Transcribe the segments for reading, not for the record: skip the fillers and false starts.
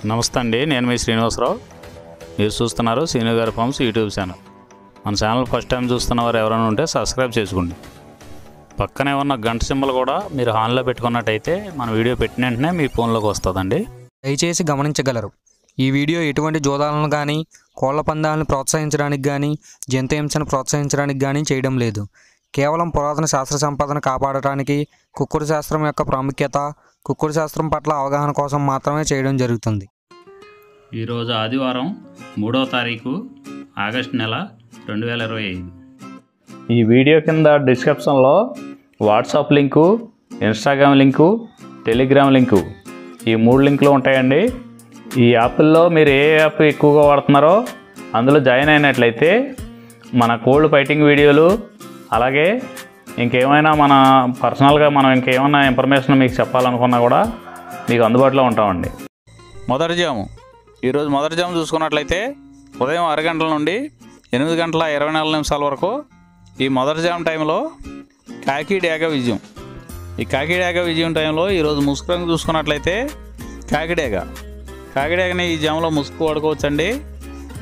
నమస్తే అండి, నేను మీ శ్రీనివాసరావు. మీరు చూస్తున్నారు శ్రీను గారి ఫార్మ్స్ యూట్యూబ్ ఛానల్. మన ఛానల్ ఫస్ట్ టైం చూస్తున్న వారు ఎవరైనా ఉంటే సబ్స్క్రైబ్ చేసుకోండి. పక్కనే ఉన్న గంట సింబల్ కూడా మీరు ఆన్లో పెట్టుకున్నట్టయితే మన వీడియో పెట్టిన వెంటనే మీ ఫోన్లోకి వస్తుందండి. దయచేసి గమనించగలరు, ఈ వీడియో ఎటువంటి జోదాలను కానీ కోళ్ల పందాలను ప్రోత్సహించడానికి కానీ జంతు హింసను ప్రోత్సహించడానికి కానీ చేయడం లేదు. కేవలం పురాతన శాస్త్ర సంపదను కాపాడటానికి, కుక్కుడు శాస్త్రం యొక్క ప్రాముఖ్యత, కుక్కుడు శాస్త్రం పట్ల అవగాహన కోసం మాత్రమే చేయడం జరుగుతుంది. ఈరోజు ఆదివారం 3వ తారీఖు ఆగస్టు నెల 2025. ఈ వీడియో కింద డిస్క్రిప్షన్లో WhatsApp link, Instagram link, Telegram link, ఈ 3 లింకులు ఉంటాయండి. ఈ యాప్ల్లో మీరు ఏ యాప్ ఎక్కువగా వాడుతున్నారో అందులో జాయిన్ అయినట్లయితే మన కోల్డ్ ఫైటింగ్ వీడియోలు, అలాగే ఇంకేమైనా మన పర్సనల్గా మనం ఇంకేమైనా ఇన్ఫర్మేషన్ మీకు చెప్పాలనుకున్నా కూడా మీకు అందుబాటులో ఉంటామండి. మొదటి జాము, ఈరోజు మొదటి జాము చూసుకున్నట్లయితే ఉదయం 6 గంటల నుండి 8 గంటల 24 నిమిషాల వరకు ఈ మొదటి జాము టైంలో కాకి డేగ విజయం. ఈ కాకి డేగ విజయం టైంలో ఈరోజు ముసుగు రంగు చూసుకున్నట్లయితే కాకిడేగని ఈ జాములో ముసుగు వాడుకోవచ్చండి.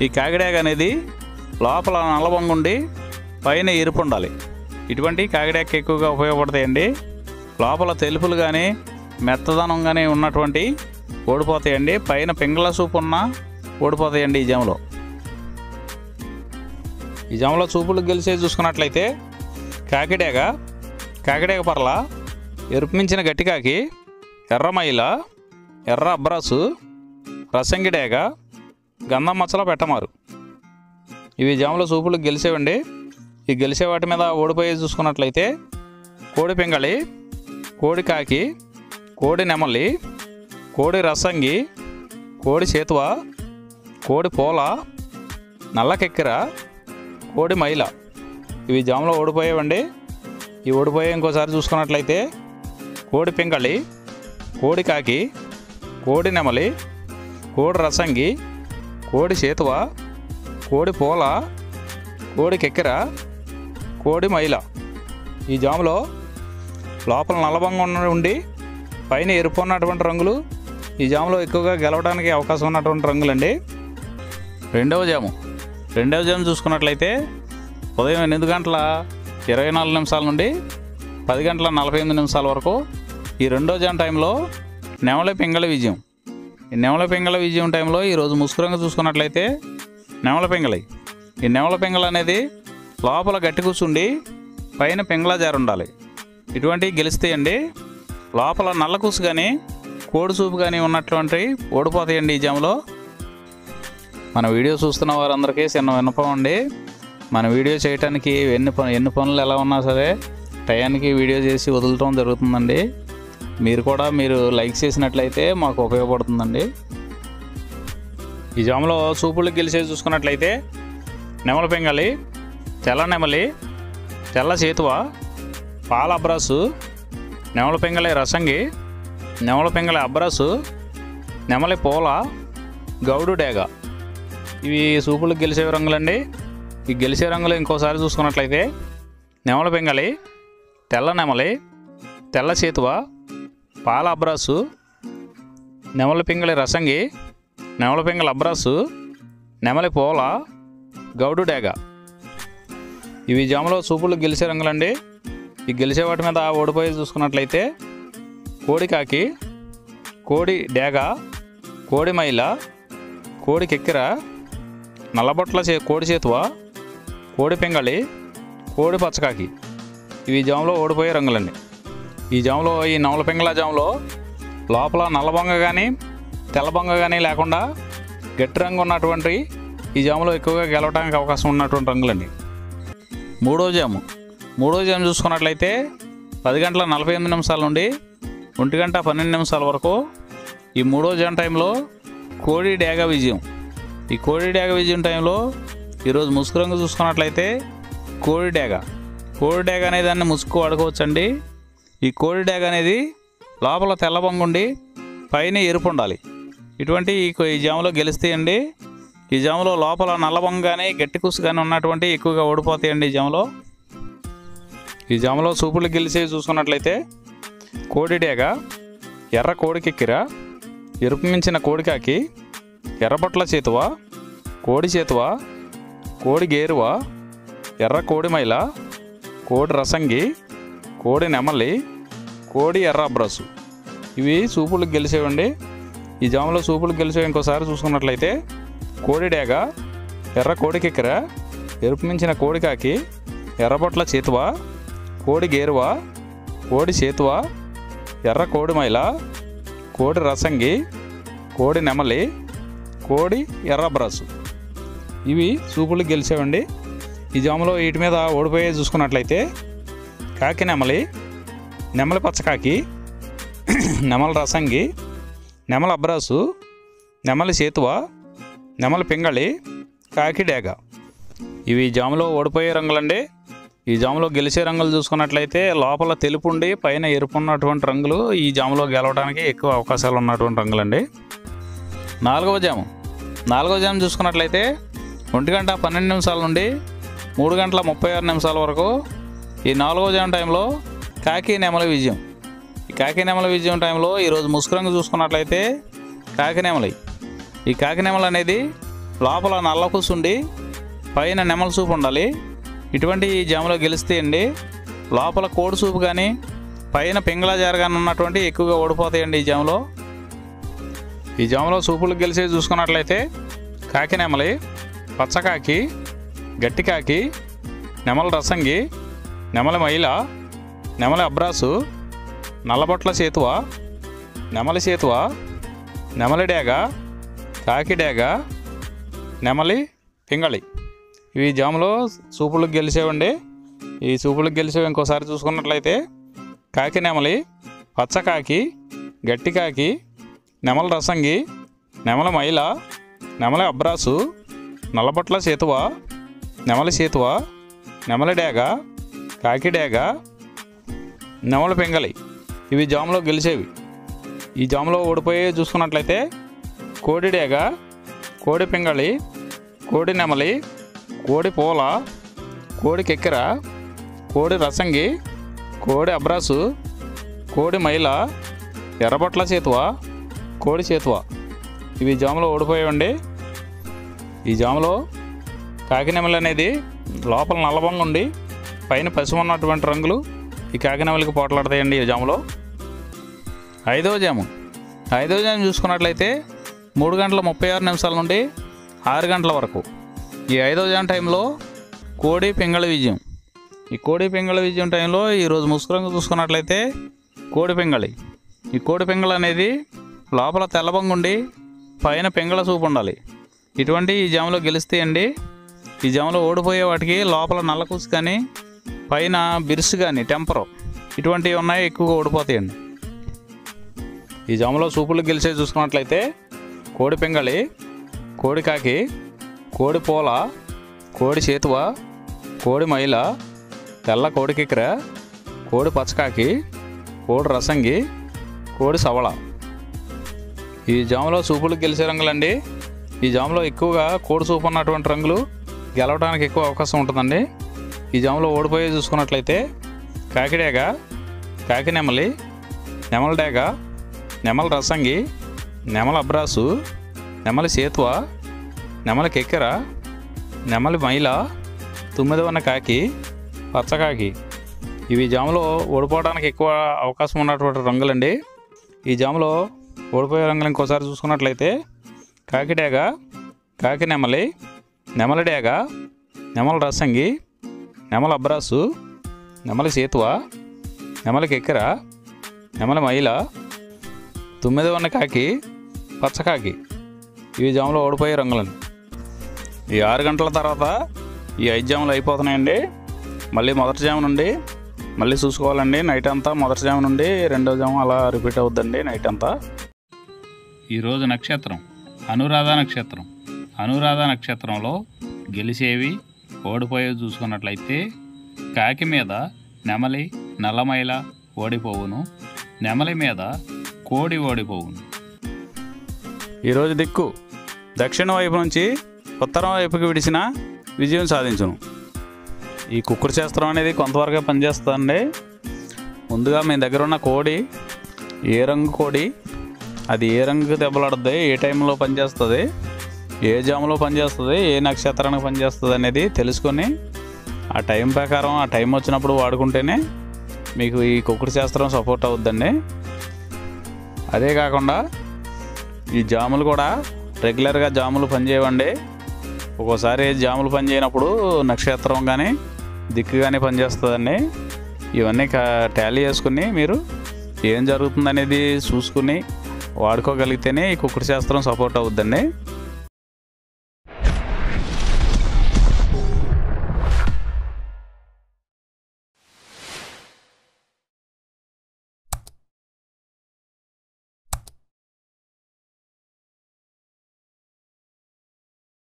ఈ కాకిడేగ అనేది లోపల నల్లబొంగు ఉండి పైన ఎరుపు ఉండాలి. ఇటువంటి కాకిడేగకి ఎక్కువగా ఉపయోగపడతాయండి. లోపల తెలుపులు కానీ మెత్తదనం కానీ ఉన్నటువంటి ఓడిపోతాయండి. పైన పింగళ సూపు ఉన్న ఓడిపోతాయండి. ఈ జాములో చూపులు గెలిచే చూసుకున్నట్లయితే కాకిడేగ పర్ల, ఎరుపు మించిన గట్టికాకి, ఎర్రమైల, ఎర్ర అబ్రాసు, రసంగిడేగ, గంధం మచ్చలో పెట్టమారు. ఇవి జాములో చూపులు గెలిచేవండి. ఈ గెలిచే వాటి మీద ఓడిపోయి చూసుకున్నట్లయితే కోడి పింగళి, కోడి కాకి, కోడి నెమలి, కోడి రసంగి, కోడి చేతువ, కోడి పోల, నల్ల కెక్కెర, కోడి మైల. ఇవి జాములో ఓడిపోయేవండి. ఈ ఓడిపోయే ఇంకోసారి చూసుకున్నట్లయితే కోడి పింగళి, కోడి కాకి, కోడి నెమలి, కోడి రసంగి, కోడి చేతువ, కోడి పోల, కోడి కెక్కెర, కోడి మైల. ఈ జాములో లోపల నల్లబంగా ఉండి పైన ఎరుపు ఉన్నటువంటి రంగులు ఈ జాములో ఎక్కువగా గెలవడానికి అవకాశం ఉన్నటువంటి రంగులండి. రెండవ జాము చూసుకున్నట్లయితే ఉదయం 8 గంటల 24 నిమిషాల నుండి 10 గంటల 48 నిమిషాల వరకు ఈ రెండో జాము టైంలో నెమలి పింగళి విజయం. ఈ నెమలి పింగళి విజయం టైంలో ఈరోజు ముసుగు రంగు చూసుకున్నట్లయితే నెమలి పింగళి. ఈ నెమలి పింగళి అనేది లోపల గట్టి కూర్చుండి పైన పింగళ జారు ఉండాలి. ఇటువంటివి గెలుస్తాయండి. లోపల నల్ల కూసు కానీ కోడి చూపు కానీ ఉన్నటువంటి ఓడిపోతాయండి. ఈ జాములో మన వీడియో చూస్తున్న వారందరికీ చిన్న విన్నపం అండి. మన వీడియో చేయడానికి ఎన్ని పనులు ఎలా ఉన్నా సరే టయానికి వీడియో చేసి వదలటం జరుగుతుందండి. మీరు లైక్ చేసినట్లయితే మాకు ఉపయోగపడుతుందండి. ఈ జాములో చూపులు గెలిచేసి చూసుకున్నట్లయితే నెమలి పింగళి, తెల్ల నెమలి, తెల్ల చేతువ, పాల అబ్రాసు, నెమలి పింగళి రసంగి, నెమలి పింగళి అబ్రాసు, నెమలి పోల, గౌడు డేగ. ఇవి చూపులు గెలిచే రంగులండి. ఈ గెలిచే రంగులు ఇంకోసారి చూసుకున్నట్లయితే నెమలి పింగళి, తెల్ల నెమలి, తెల్ల చేతువ, పాల అబ్రాసు, నెమలి పింగళి రసంగి, నెమలి పింగళి అబ్రాసు, నెమలి పోల, గౌడు డేగ. ఇవి జాములో చూపులు గెలిచే రంగులండి. ఈ గెలిచే వాటి మీద ఓడిపోయి చూసుకున్నట్లయితే కోడి కాకి, కోడి డేగ, కోడి మైల, కోడి కెక్కెర, నల్లబొట్ల కోడి చేతువ, కోడి పింగళి, కోడి పచ్చకాకి. ఇవి జాములో ఓడిపోయే రంగులండి. ఈ జాములో ఈ నెమలి పింగళ జాములో లోపల నల్లబొంగ కానీ తెల్లబొంగ కానీ లేకుండా గట్టి రంగు ఉన్నటువంటి ఈ జాములో ఎక్కువగా గెలవడానికి అవకాశం ఉన్నటువంటి రంగులండి. మూడో జాము చూసుకున్నట్లయితే 10 గంటల 48 నిమిషాల నుండి 1 గంట 12 నిమిషాల వరకు ఈ మూడో జాము టైంలో కోడి డేగ విజయం. ఈ కోడి డేగ విజయం టైంలో ఈరోజు ముసుగు రంగు చూసుకున్నట్లయితే కోడి డేగ అనే దాన్ని ముసుగు వాడుకోవచ్చండి. ఈ కోడి డేగ అనేది లోపల తెల్లబొంగు ఉండి పైన ఎరుపు ఉండాలి. ఇటువంటి ఈ జాములో గెలుస్తాయండి. ఈ జాములో లోపల నల్లబొంగ కానీ గట్టి కూసు కానీ ఉన్నటువంటి ఎక్కువగా ఓడిపోతాయండి. ఈ జాములో చూపులు గెలిచేవి చూసుకున్నట్లయితే కోడి డేగ, ఎర్ర కోడి కెక్కెర, ఎరుపు మించిన కోడికాకి, ఎర్రబొట్ల చేతువ, కోడి చేతువ, కోడి గేరువ, ఎర్ర కోడి మైల, కోడి రసంగి, కోడి నెమలి, కోడి ఎర్ర అబ్రాసు. ఇవి సూపులకు గెలిచేవండి. ఈ జాములో సూపులకు గెలిచేవి ఇంకోసారి చూసుకున్నట్లయితే కోడి డేగ, ఎర్ర కోడి కిక్కెర, ఎరుపు మించిన కోడికాకి, ఎర్రబొట్ల చేతువ, కోడి గేరువ, కోడి చేతువ, ఎర్ర కోడి మైల, కోడి రసంగి, కోడి నెమలి, కోడి ఎర్ర అబ్రాసు. ఇవి సూపులకు గెలిచేవండి. ఈ జాములో వీటి మీద ఓడిపోయే చూసుకున్నట్లయితే కాకి నెమలి, నెమలి పచ్చకాకి, నెమలి రసంగి, నెమలి అబ్రాసు, నెమలి చేతువ, నెమలి పింగళి, కాకి డేగ. ఇవి జాములో ఓడిపోయే రంగులండి. ఈ జాములో గెలిచే రంగులు చూసుకున్నట్లయితే లోపల తెలుపు ఉండి పైన ఎరుపు ఉన్నటువంటి రంగులు ఈ జాములో గెలవడానికి ఎక్కువ అవకాశాలు ఉన్నటువంటి రంగులండి. నాలుగవ జాము చూసుకున్నట్లయితే 1:12 నుండి 3:36 వరకు ఈ 4వ జాము టైంలో కాకి నెమలి విజయం. ఈ కాకి నెమలి విజయం టైంలో ఈరోజు ముసుగు రంగు చూసుకున్నట్లయితే కాకి నెమలి. ఈ కాకి నెమలి అనేది లోపల నల్ల కూసుండి పైన నెమల సూపు ఉండాలి. ఇటువంటి ఈ జాములో గెలిస్తే అండి లోపల కోడి సూపు కానీ పైన పింగళ జారగానే ఉన్నటువంటి ఎక్కువగా ఓడిపోతాయండి. ఈ జాములో సూపులకు గెలిచేది చూసుకున్నట్లయితే కాకి నెమలి, పచ్చకాకి, గట్టి కాకి, నెమలి రసంగి, నెమలి మైల, నెమలి అబ్రాసు, నల్లబొట్ల చేతువ, నెమలి చేతువ, నెమలి డేగ, కాకి డేగ, నెమలి పింగళి. ఇవి జాములో సూపులకు గెలిచేవండి. ఈ సూపులకు గెలిచేవి ఇంకోసారి చూసుకున్నట్లయితే కాకి నెమలి, పచ్చకాకి, గట్టి కాకి, నెమలి రసంగి, నెమలి మైల, నెమలి అబ్రాసు, నల్లబొట్ల చేతువ, నెమలి చేతువ, నెమలి డేగ, కాకి డేగ, నెమలి పింగళి. ఇవి జాములో గెలిచేవి. ఈ జాములో ఓడిపోయే చూసుకున్నట్లయితే కోడి డేగ, కోడి పింగళి, కోడి నెమలి, కోడి పూల, కోడి కెక్కెర, కోడి రసంగి, కోడి అబ్రాసు, కోడి మైల, ఎర్రబొట్ల చేతువ, కోడి చేతువ. ఇవి జాములో ఓడిపోయాయండి. ఈ జాములో కాకి నెమలి అనేది లోపల నల్లబంగా ఉండి పైన పసుపు ఉన్నటువంటి రంగులు ఈ కాకి నెమలికి పోట్లాడతాయండి ఈ జాములో. ఐదవ జాము చూసుకున్నట్లయితే 3:36 నుండి 6 గంటల వరకు ఈ 5వ జాము టైంలో కోడి పింగళి విజయం. ఈ కోడి పింగళి విజయం టైంలో ఈరోజు ముసుగు రంగు చూసుకున్నట్లయితే కోడి పింగళి. ఈ కోడి పింగళి అనేది లోపల తెల్లబంగుండి పైన పింగళ సూపు ఉండాలి. ఇటువంటి ఈ జాములో గెలిస్తే అండి ఈ జాములో ఓడిపోయే వాటికి లోపల నల్లకూసు కానీ పైన బిరుసు కానీ టెంపరు ఇటువంటివి ఉన్నాయి, ఎక్కువగా ఓడిపోతాయండి. ఈ జాములో సూపులు గెలిచే చూసుకున్నట్లయితే కోడి పింగళి, కోడి కాకి, కోడి పూల, కోడి చేతువ, కోడి మైల, తెల్ల కోడి కిక్కెర, కోడి పచ్చకాకి, కోడి రసంగి, కోడి సవళ. ఈ జాములో సూపులు గెలిచే రంగులండి. ఈ జాములో ఎక్కువగా కోడి సూపు ఉన్నటువంటి రంగులు గెలవడానికి ఎక్కువ అవకాశం ఉంటుందండి. ఈ జాములో ఓడిపోయే చూసుకున్నట్లయితే కాకి డేగ, కాకి నెమలి, నెమలి డేగ, నెమలి రసంగి, నెమలి అబ్రాసు, నెమలి చేతువ, నెమలి కెక్కెర, నెమలి మైల, 9వ కాకి, పచ్చకాకి. ఇవి జాములో ఓడిపోవడానికి ఎక్కువ అవకాశం ఉన్నటువంటి రంగులండి. ఈ జాములో ఓడిపోయే రంగులు ఇంకోసారి చూసుకున్నట్లయితే కాకి డేగ, కాకి నెమలి, నెమలి డేగ, నెమలి రసంగి, నెమలి అబ్రాసు, నెమలి చేతువ, నెమలి కెక్కెర, నెమలి మైల, 9వ కాకి, పచ్చకాకి. ఇవి జాములో ఓడిపోయే రంగులండి. ఈ 6 గంటల తర్వాత ఈ 5 జాములు అయిపోతున్నాయండి. మళ్ళీ మొదటి జాము నుండి మళ్ళీ చూసుకోవాలండి. నైట్ అంతా మొదటి జాము నుండి 2వ జాము అలా రిపీట్ అవుద్దండి నైట్ అంతా. ఈరోజు నక్షత్రం అనురాధ నక్షత్రం. అనురాధ నక్షత్రంలో గెలిచేవి ఓడిపోయేవి చూసుకున్నట్లయితే కాకి మీద నెమలి, నల్లమైల ఓడిపోవును, నెమలి మీద కోడి ఓడిపోవును. ఈరోజు దిక్కు దక్షిణ వైపు నుంచి ఉత్తరం వైపుకి విడిచిన విజయం సాధించును. ఈ కుక్కుడు శాస్త్రం అనేది కొంతవరకే పనిచేస్తుందండి. ముందుగా మీ దగ్గర ఉన్న కోడి ఏ రంగు కోడి, అది ఏ రంగుకి దెబ్బలాడుతుంది, ఏ టైంలో పనిచేస్తుంది, ఏ జాములో పనిచేస్తుంది, ఏ నక్షత్రానికి పనిచేస్తుంది అనేది తెలుసుకొని ఆ టైం ప్రకారం ఆ టైం వచ్చినప్పుడు వాడుకుంటేనే మీకు ఈ కుక్కుడు శాస్త్రం సపోర్ట్ అవుద్దండి. అదే కాకుండా ఈ జాములు కూడా రెగ్యులర్గా జాములు పనిచేయవండి. ఒక్కోసారి జాములు పనిచేయనప్పుడు నక్షత్రం కానీ దిక్కు కానీ పనిచేస్తుందండి. ఇవన్నీ టాలీ చేసుకుని మీరు ఏం జరుగుతుందనేది చూసుకుని వాడుకోగలిగితేనే ఈ కుక్కుడు శాస్త్రం సపోర్ట్ అవుద్దండి.